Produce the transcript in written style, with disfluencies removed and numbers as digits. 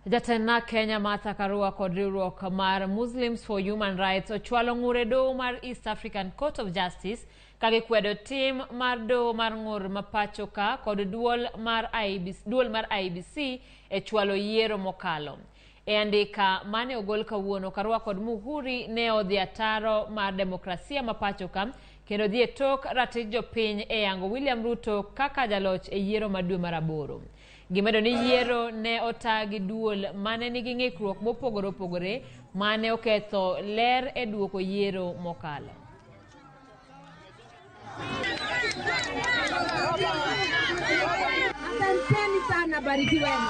Jatend Kenya Martha Karua kod riwruok mar Muslims for Human Rights ochwalo ng'ur e doho mar East African Court of Justice kagikwedo tim mar doho mar ng'ur mapacho ka kod duol mar IEBC e chwalo yiero mokalo. E andika mane ogol kawuono, Karua kod Muhuri ne odhi ataro mar demokrasia mapacho ka kendo dhi e tok ratich jopiny e yango William Ruto kaka jaloch e yiero madwe mar 8. Gimedo ni yiero ne otagi duol mane nigi ng'ikruok mopogore opogore mane oketho ler e duoko yiero mokalo. Asanteni sana, barikiweni.